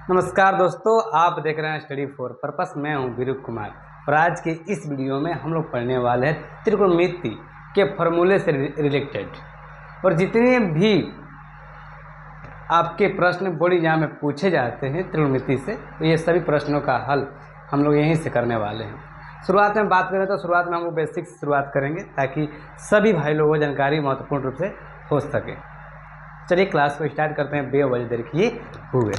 नमस्कार दोस्तों, आप देख रहे हैं स्टडी फॉर पर्पस। मैं हूं वीरू कुमार और आज के इस वीडियो में हम लोग पढ़ने वाले हैं त्रिकोणमिति के फॉर्मूले से रिलेटेड। और जितने भी आपके प्रश्न बोर्ड एग्जाम में पूछे जाते हैं त्रिकोणमिति से, तो ये सभी प्रश्नों का हल हम लोग यहीं से करने वाले हैं। शुरुआत में बात करें तो शुरुआत में हम लोग बेसिक से शुरुआत करेंगे ताकि सभी भाई लोगों को जानकारी महत्वपूर्ण रूप से हो सके। चलिए क्लास को स्टार्ट करते हैं बे वजह देखिए हुए।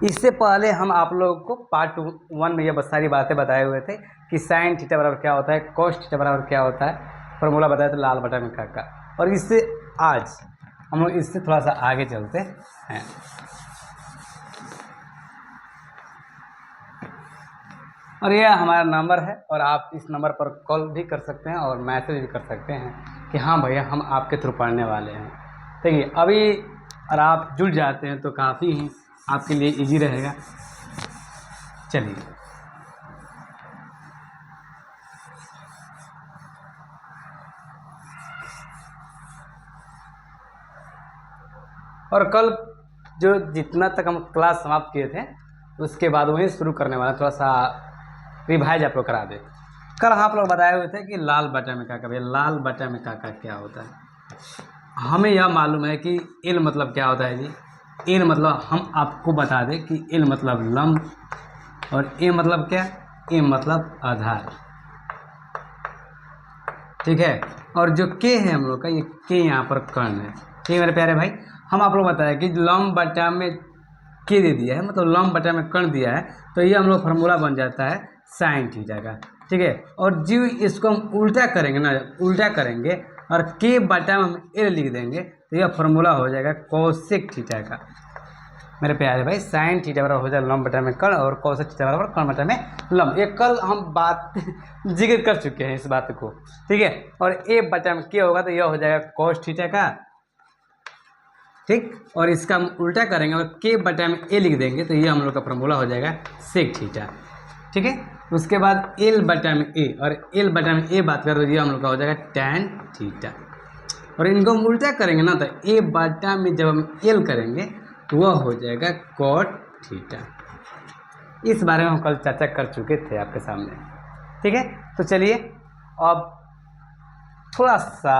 इससे पहले हम आप लोगों को पार्ट 1 में ये सारी बातें बताए हुए थे कि साइन थीटा बराबर क्या होता है, कोस थीटा बराबर क्या होता है, फॉर्मूला बताया तो लाल बटा में का। और इससे आज हम लोग इससे थोड़ा सा आगे चलते हैं। और यह हमारा नंबर है और आप इस नंबर पर कॉल भी कर सकते हैं और मैसेज भी कर सकते हैं कि हाँ भैया हम आपके थ्रू पढ़ने वाले हैं। देखिए अभी और आप जुड़ जाते हैं तो काफ़ी ही आपके लिए इजी रहेगा। चलिए और कल जो जितना तक हम क्लास समाप्त किए थे उसके बाद वहीं शुरू करने वाला, थोड़ा सा रिवाइज आप लोग करा दे। कल आप लोग बताए हुए थे कि लाल बटा में का लाल बटा में का क्या होता है। हमें यह मालूम है कि एल मतलब क्या होता है जी। एल मतलब हम आपको बता दें कि एल मतलब लंब और ए मतलब क्या, ए मतलब आधार, ठीक है। और जो के है हम लोग का, ये के यहाँ पर कर्ण है, ठीक है मेरे प्यारे भाई। हम आप लोग बताया कि लंब बटा में के दे दिया है, मतलब लंब बटा में कर्ण दिया है, तो ये हम लोग फार्मूला बन जाता है साइन थीटा का, ठीक है। और जो इसको हम उल्टा करेंगे ना, उल्टा करेंगे और के बटा में हम एल लिख देंगे तो यह फार्मूला हो जाएगा कोसेक थीटा का मेरे प्यारे भाई। साइन थीटा बराबर हो जाएगा लंब बटा में कर्ण और कोसेक थीटा बराबर कर्ण बटा में लंब। ये कल हम बात जिक्र कर चुके हैं इस बात को, ठीक है। और ए बटा में के होगा तो यह हो जाएगा कोस थीटा का, ठीक। और इसका हम उल्टा करेंगे और के बटा में ए लिख देंगे तो ये हम लोग का फार्मूला हो जाएगा सेक थीटा, ठीक है। उसके बाद एल बटा में ए, और एल बटा में ए बात करें तो ये हम लोग का हो जाएगा टैन थीटा। और इनको हम उल्टा करेंगे ना तो ए बटा में जब हम एल करेंगे तो वह हो जाएगा कॉट थीटा। इस बारे में हम कल चर्चा कर चुके थे आपके सामने, ठीक है। तो चलिए अब थोड़ा सा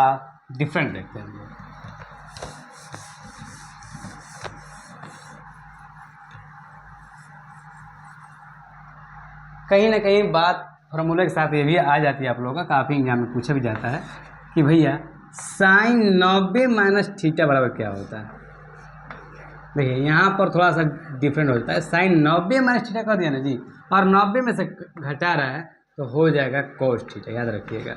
डिफरेंट देखते हैं हम लोग। कहीं ना कहीं बात फार्मूले के साथ ये भी आ जाती है आप लोगों का, काफ़ी एग्जाम में पूछा भी जाता है कि भैया साइन 90 माइनस थीटा बराबर क्या होता है। देखिए यहाँ पर थोड़ा सा डिफरेंट हो जाता है। साइन 90 माइनस थीटा कर दिया ना जी, और 90 में से घटा रहा है तो हो जाएगा कोस थीटा, याद रखिएगा।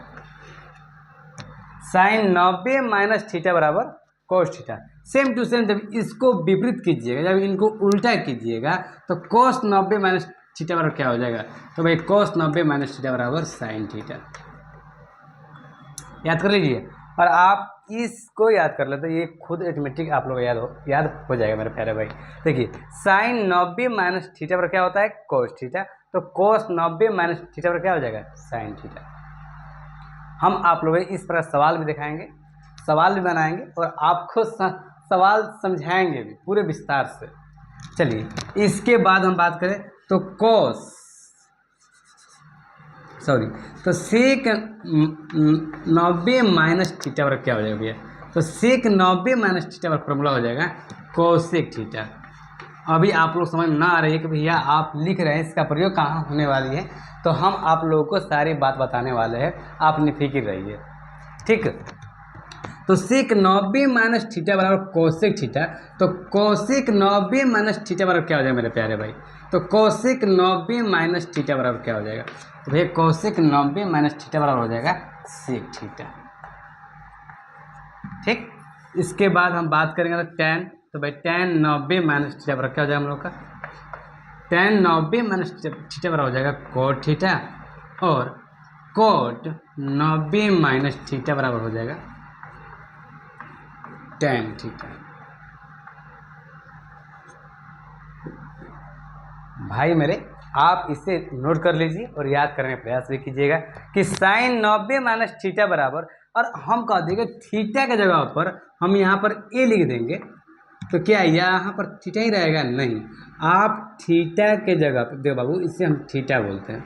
साइन 90 माइनस थीटा बराबर cos theta. Same to same जब इसको विपरीत कीजिएगा, जब इनको उल्टा कीजिएगा तो कोस 90 माइनस थीटा बराबर क्या हो जाएगा, तो भाई कोस 90 माइनस थीटा बराबर साइन थीटा। याद कर लीजिए और आप इसको याद कर लेते, ये खुद ऑटोमेटिक आप लोग याद हो जाएगा मेरे प्यारे भाई। देखिए साइन 90 माइनस थीटा पर क्या होता है कोस थीटा, तो कोस 90 माइनस थीटा पर क्या हो जाएगा साइन थीटा। हम आप लोग इस प्रकार सवाल भी दिखाएंगे, सवाल भी बनाएंगे और आपको सवाल समझाएंगे भी पूरे विस्तार से। चलिए इसके बाद हम बात करें तो तो सेक 90 माइनस थीटा पर क्या हो जाएगा भैया, तो सेक 90 माइनस थीटा पर फॉर्मूला हो जाएगा कोसेक थीटा। अभी आप लोग समझ ना आ रही है कि भैया आप लिख रहे हैं इसका प्रयोग कहाँ होने वाली है, तो हम आप लोगों को सारी बात बताने वाले हैं, आप निफिक्र रहिए, ठीक। तो सेक 90 माइनस थीटा बराबर कोसेक थीटा, तो कोसेक 90 माइनस थीटा बराबर क्या हो जाएगा मेरे प्यारे भाई, तो कोसेक 90 माइनस थीटा बराबर क्या हो जाएगा, तो भैया कोसेक 90 माइनस थीटा बराबर हो जाएगा सेक थीटा, ठीक। इसके बाद हम बात करेंगे तो टैन, तो भाई टैन 90 माइनस थीटा बराबर क्या हो जाएगा हम लोग का, टैन 90 माइनस थीटा बराबर हो जाएगा कोट थीटा, और कोट 90 माइनस थीटा बराबर हो जाएगा टैन थीटा। भाई मेरे आप इसे नोट कर लीजिए और याद करने का प्रयास भी कीजिएगा कि साइन 90 माइनस थीटा बराबर, और हम कह देंगे थीटा के जगह पर हम यहाँ पर ए लिख देंगे तो क्या यहाँ पर थीटा ही रहेगा? नहीं, आप थीटा के जगह पर देखो बाबू, इससे हम थीटा बोलते हैं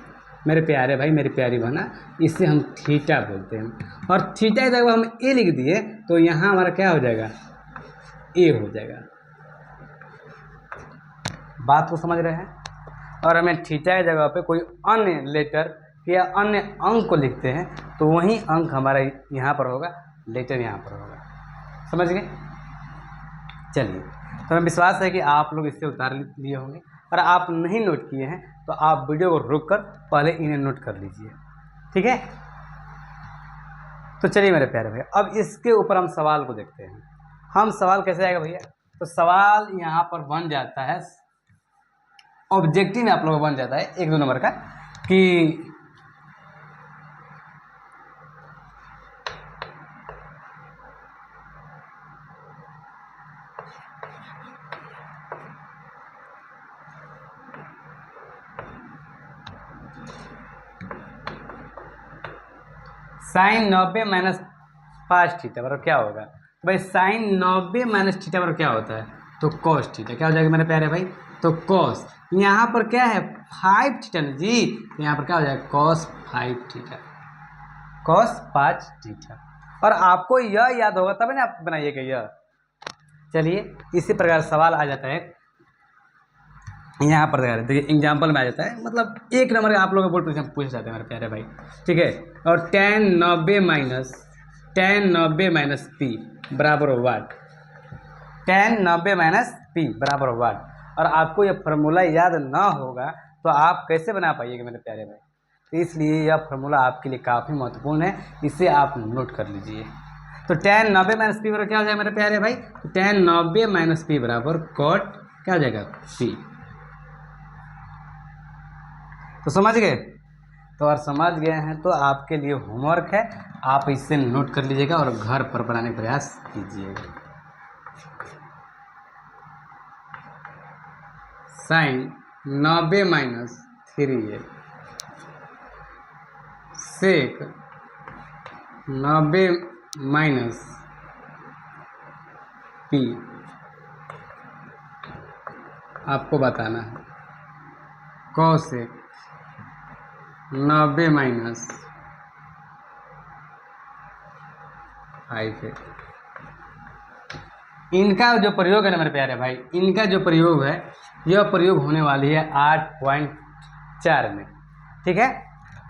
मेरे प्यारे भाई, मेरी प्यारी बहना, इससे हम थीटा बोलते हैं। और थीटा की जगह हम ए लिख दिए तो यहाँ हमारा क्या हो जाएगा? ए हो जाएगा। बात को समझ रहे हैं? और हमें थीटा की जगह पे कोई अन्य लेटर या अन्य अंक को लिखते हैं तो वही अंक हमारा यहाँ पर होगा, लेटर यहाँ पर होगा। समझ गए? चलिए, तो हमें विश्वास है कि आप लोग इससे उतार लिए होंगे, और आप नहीं नोट किए हैं तो आप वीडियो को रोक कर पहले इन्हें नोट कर लीजिए, ठीक है? तो चलिए मेरे प्यारे भैया, अब इसके ऊपर हम सवाल को देखते हैं। हम सवाल कैसे आएगा भैया? तो सवाल यहाँ पर बन जाता है, ऑब्जेक्टिव में आप लोगों को बन जाता है 1-2 नंबर का कि साइन 90 माइनस 5 थीटा बराबर क्या होगा? तो भाई साइन 90 माइनस थीटा बराबर क्या होता है? तो कॉस थीटा। क्या हो जाएगा मेरे प्यारे भाई? तो कॉस, यहाँ पर क्या है? 5 थीटा ना जी, तो यहाँ पर क्या हो जाएगा? Cos 5 theta, cos 5 theta. और आपको यह याद होगा तब ना आप बनाइएगा यह। चलिए, इसी प्रकार सवाल आ जाता है यहाँ पर देखिए, एग्जाम्पल में आ जाता है, मतलब 1 नंबर का आप लोगों को बोर्ड परीक्षा में पूछ जाते हैं मेरे प्यारे भाई, ठीक है? और tan 90 माइनस पी बराबर वाट, tan 90 माइनस पी बराबर वाट। और आपको यह फार्मूला याद ना होगा तो आप कैसे बना पाइएगा मेरे प्यारे भाई? तो इसलिए यह फार्मूला आपके लिए काफ़ी महत्वपूर्ण है, इसे आप नोट कर लीजिए। तो tan 90 माइनस पी बराबर क्या हो जाएगा मेरे प्यारे भाई? तो tan 90 माइनस पी बराबर कॉट क्या हो जाएगा? पी। तो समझ गए? तो और समझ गए हैं तो आपके लिए होमवर्क है, आप इससे नोट कर लीजिएगा और घर पर बनाने का प्रयास कीजिएगा। साइन 90 माइनस 3a सेक 90 माइनस पी आपको बताना है। कॉसेक 90 माइनस 5 है। इनका जो प्रयोग है ना मेरे प्यारे भाई, इनका जो प्रयोग है यह प्रयोग होने वाली है 8.4 में, ठीक है?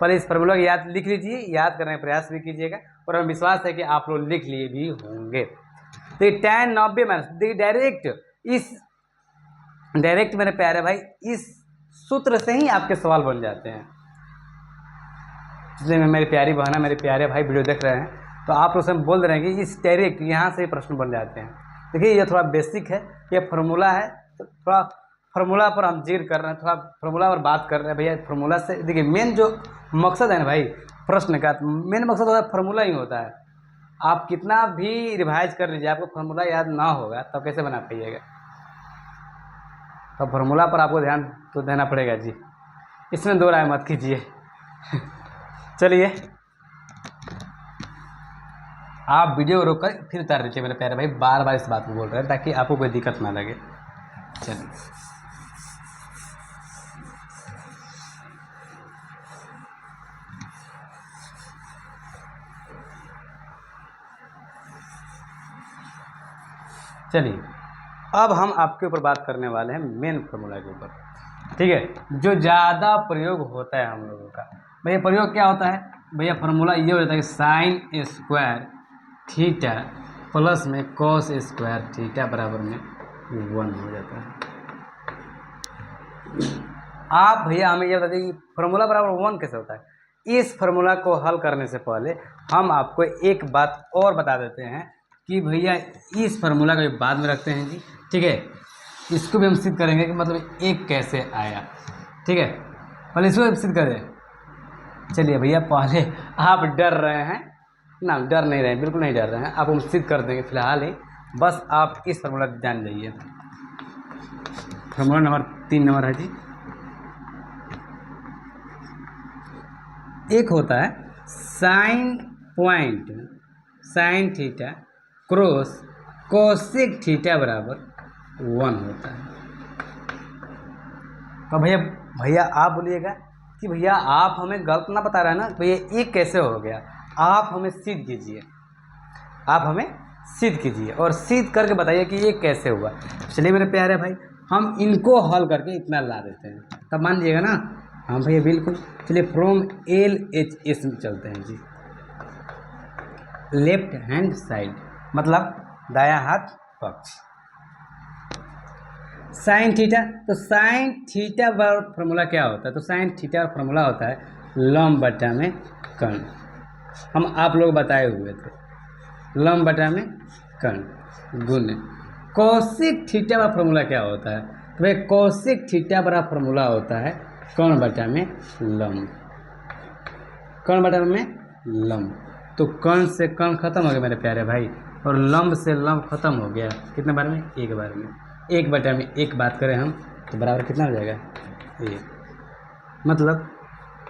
पहले इस फॉर्मूला को याद लिख लीजिए, याद करने का प्रयास भी कीजिएगा, और हमें विश्वास है कि आप लोग लिख लिए भी होंगे। तो tan 90 माइनस, देखिए डायरेक्ट मेरे प्यारे भाई इस सूत्र से ही आपके सवाल बन जाते हैं। इसलिए मेरी प्यारी बहना, मेरे प्यारे भाई वीडियो देख रहे हैं तो आप लोग से बोल रहे हैं कि इस डायरेक्ट यहाँ से प्रश्न बन जाते हैं। देखिए ये थोड़ा बेसिक है, ये फार्मूला है, तो थोड़ा फार्मूला पर हम जिक्र कर रहे हैं, थोड़ा फार्मूला पर बात कर रहे हैं भैया। फार्मूला से देखिए मेन जो मकसद है ना भाई प्रश्न का, मेन मकसद होता है फार्मूला ही होता है। आप कितना भी रिवाइज कर लीजिए, आपको फार्मूला याद ना होगा तब कैसे बना पाइएगा? तो फार्मूला पर आपको ध्यान तो देना पड़ेगा जी, इसमें दो राय मत कीजिए। चलिए, आप वीडियो रोक कर फिर उतार दीजिए मेरे प्यारे भाई, बार बार इस बात को बोल रहे हैं ताकि आपको कोई दिक्कत ना लगे। चलिए, अब हम आपके ऊपर बात करने वाले हैं मेन फार्मूला के ऊपर, ठीक है? जो ज़्यादा प्रयोग होता है हम लोगों का। भैया प्रयोग क्या होता है? भैया फार्मूला ये हो जाता है कि साइन स्क्वायर थीटा प्लस में कॉस स्क्वायर थीटा बराबर में 1 हो जाता है। आप भैया हमें ये बता दें कि फार्मूला बराबर 1 कैसे होता है? इस फार्मूला को हल करने से पहले हम आपको एक बात और बता देते हैं कि भैया इस फार्मूला को बाद में रखते हैं जी, ठीक है? इसको भी हम सिद्ध करेंगे कि मतलब एक कैसे आया, ठीक है? पहले इसको भी सिद्ध करें। चलिए भैया, पहले आप डर रहे हैं ना? डर नहीं रहे, बिल्कुल नहीं डर रहे हैं, आपको हम सिद्ध कर देंगे फिलहाल ही, बस आप इस फार्मूला जान जाइए। फार्मूला नंबर 3 नंबर है जी, एक होता है sine point sine theta cross cosec theta बराबर 1 होता है। तो भैया आप बोलिएगा कि भैया आप हमें गलत ना बता रहे हैं ना, भैया ये कैसे हो गया, आप हमें सिद्ध कीजिए, आप हमें सिद्ध कीजिए और सिद्ध करके बताइए कि ये कैसे हुआ। चलिए मेरे प्यारे भाई, हम इनको हल करके इतना ला देते हैं, तब मान लीजिएगा ना। हाँ भैया बिल्कुल। चलिए फ्रॉम LHS में चलते हैं जी, लेफ्ट हैंड साइड मतलब दायां हाथ पक्ष। साइन थीटा, तो साइन थीटा का फॉर्मूला क्या होता है, तो साइन थीटा का फॉर्मूला होता है लंब बटा में कर्ण। हम आप लोग बताए हुए थे, लंब बटा में कर्ण गुण। कोसिक थीटा का फॉर्मूला क्या होता है, तो भाई कोसिक थीटा बड़ा फॉर्मूला होता है कर्ण बटा में लंब, कर्ण बटा में लंब। तो कर्ण से कर्ण खत्म हो गया मेरे प्यारे भाई, और लंब से लंब खत्म हो गया। कितने बार में, एक बार में। एक बटा में एक बात करें हम तो बराबर कितना हो जाएगा, एक। मतलब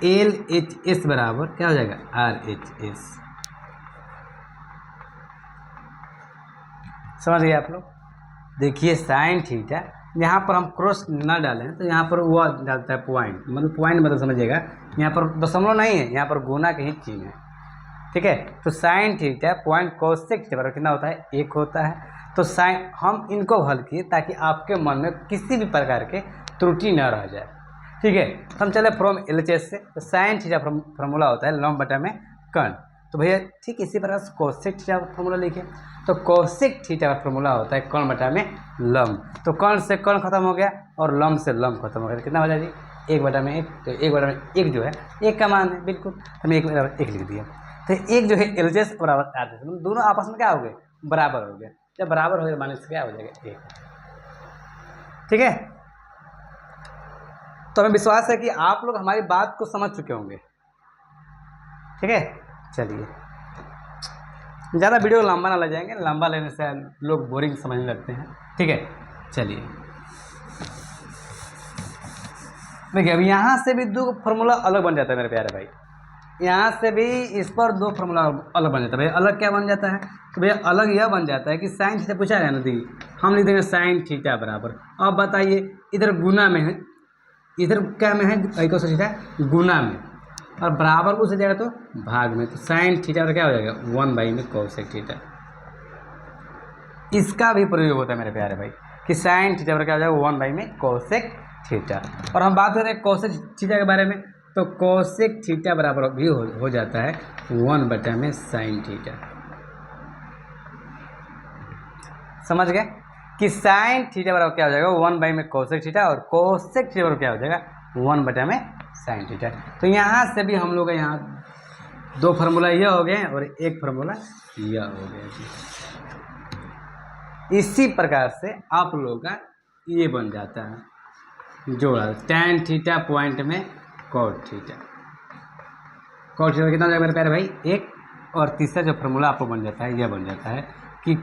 LHS बराबर क्या हो जाएगा, RHS। समझ गए आप लोग। देखिए साइन थीटा, यहाँ पर हम क्रॉस ना डालें तो यहाँ पर वो डालता है पॉइंट, मतलब पॉइंट मतलब समझिएगा, यहाँ पर दशमलव नहीं है, यहाँ पर गुना के ही चिन्ह है, ठीक है। तो sine theta point cosec theta बराबर कितना होता है, 1 होता है। तो साइन, हम इनको हल किए ताकि आपके मन में किसी भी प्रकार के त्रुटि न रह जाए, ठीक है। तो हम चले फ्रॉम LHS से, तो साइन थीटा फॉर्मूला होता है लंब बटा में कर्ण। तो भैया ठीक इसी प्रकार से कोसेक थीटा का फॉर्मूला लिखे, तो कोसेक थीटा का फॉर्मूला होता है कर्ण बटा में लंब। तो कर्ण से कर्ण खत्म हो गया और लंब से लंब खत्म हो गया, कितना हो जाए जी, 1 बटा में 1। तो 1 बटा में 1 जो है 1 का मान है, बिल्कुल हमने 1 बराबर 1 लिख दिया। तो 1 जो है LHS बराबर RHS, दोनों आपस में क्या हो गए, बराबर हो गया। जब बराबर हो गया माने से क्या हो जाएगा, 1, ठीक है। तो हमें विश्वास है कि आप लोग हमारी बात को समझ चुके होंगे, ठीक है। चलिए ज़्यादा वीडियो लंबा ना लग जाएंगे, लंबा लेने से लोग बोरिंग समझने लगते हैं, ठीक है। चलिए देखिए, अब यहाँ से भी 2 फार्मूला अलग बन जाता है मेरे प्यारे भाई, यहाँ से भी इस पर 2 फार्मूला अलग बन जाता है। भैया अलग क्या बन जाता है, तो भैया अलग यह बन जाता है कि साइन थीटा पूछा गया ना, दी हम लिख देंगे साइन थीटा बराबर। अब बताइए इधर गुना में है, इधर क्या में है, कोस थीटा गुना में, और बराबर को से जाएगा तो भाग में। तो साइन थीटा का क्या हो जाएगा, 1 बाई में कोसेक थीटा। इसका भी प्रयोग होता है मेरे प्यारे भाई कि साइन थीटा का क्या हो जाएगा, 1 बाई में कोसेक थीटा। और हम बात कर रहे हैं कोसेक थीटा के बारे में, तो कोसेक थीटा बराबर भी हो जाता है 1 बटा में साइन थीटा। समझ गए कि साइन थीटा बराबर क्या हो जाएगा, 1 बाई में कोसेक थीटा, और कोसेक थीटा बराबर क्या हो जाएगा, 1 बटा में साइन थीटा। तो यहाँ से भी हम लोग का यहाँ 2 फार्मूला यह हो गए और 1 फार्मूला यह हो गया। इसी प्रकार से आप लोगों का ये बन जाता है जोड़ा, tan थीटा पॉइंट में कॉट थीटा। कॉट थीटा कितना हो जाएगा मेरे प्यारे भाई, 1। और तीसरा जो फार्मूला आपको बन जाता है, यह बन जाता है कि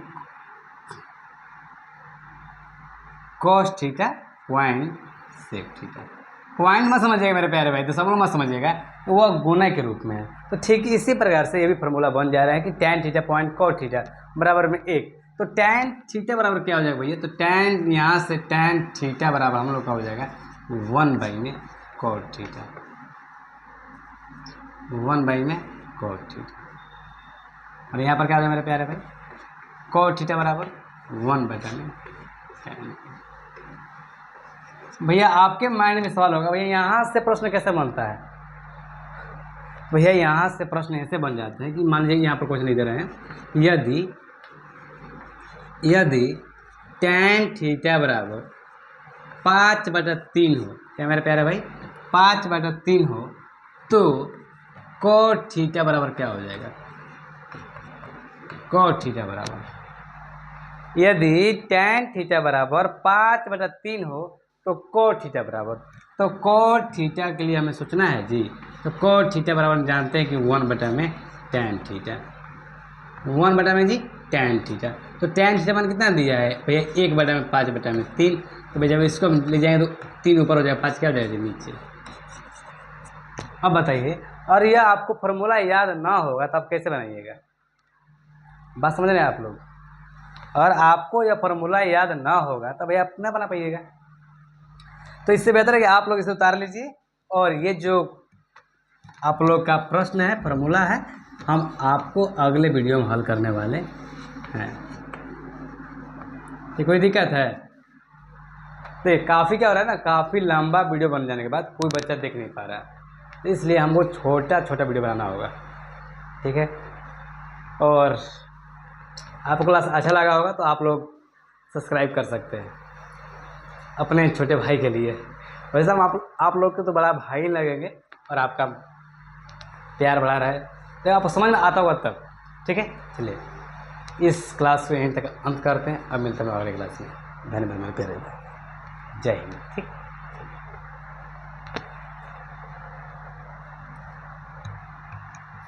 cos theta point sec theta. Point मत समझिएगा मेरे प्यारे भाई, तो सब लोग मत समझिएगा, वह गुना के रूप में है। तो ठीक इसी प्रकार से ये भी फार्मूला बन जा रहा है कि tan theta point cot theta बराबर में 1। तो tan थीटा बराबर क्या हो जाएगा भैया, तो tan यहाँ से tan थीटा बराबर हम लोग का हो जाएगा 1 बाई में कॉट थीटा, 1 बाई में कॉट थीटा। और यहाँ पर क्या हो जाएगा मेरे प्यारे भाई, कॉट थीटा बराबर 1 बटा में tan। भैया आपके माइंड में सवाल होगा, भैया यहाँ से प्रश्न कैसे बनता है। भैया यहाँ से प्रश्न ऐसे बन जाते हैं कि मान लीजिए यहाँ पर क्वेश्चन दे रहे हैं, यदि tan थीटा बराबर 5/3 हो, क्या मेरे प्यारे भाई 5/3 हो, तो cot थीटा बराबर क्या हो जाएगा, cot थीटा बराबर, यदि tan थीटा बराबर 5/3 हो तो cot थीटा बराबर, तो cot थीटा के लिए हमें सोचना है जी। तो cot थीटा बराबर जानते हैं कि 1 बटा में tan थीटा, 1 बटा में जी tan थीटा। तो tan थीटा मान कितना दिया है भैया, 1 बटा में 5 बटा में 3। तो भैया जब इसको ले जाएंगे तो 3 ऊपर हो जाएगा, 5 क्या हो जाएगा नीचे। अब बताइए, और यह आपको फॉर्मूला याद ना होगा तब कैसे बनाइएगा, बात समझ रहे हैं आप लोग। और आपको यह फार्मूला याद ना होगा तो भैया आप ना बना पाइएगा। तो इससे बेहतर है कि आप लोग इसे उतार लीजिए, और ये जो आप लोग का प्रश्न है, फार्मूला है, हम आपको अगले वीडियो में हल करने वाले हैं। ये कोई दिक्कत है? तो काफ़ी क्या हो रहा है ना, काफ़ी लंबा वीडियो बन जाने के बाद कोई बच्चा देख नहीं पा रहा है, तो इसलिए हमको छोटा छोटा वीडियो बनाना होगा, ठीक है। और आपको क्लास अच्छा लगा होगा तो आप लोग सब्सक्राइब कर सकते हैं अपने छोटे भाई के लिए। वैसे हम आप लोग को तो बड़ा भाई लगेंगे, और आपका प्यार बढ़ा रहा है तो आपको समझ में आता होगा तब, ठीक है। चलिए इस क्लास में यहीं तक अंत करते हैं, अब मिलते हैं अगले क्लास में। धन्यवाद मेरे प्यारे भाई, जय हिंद, ठीक।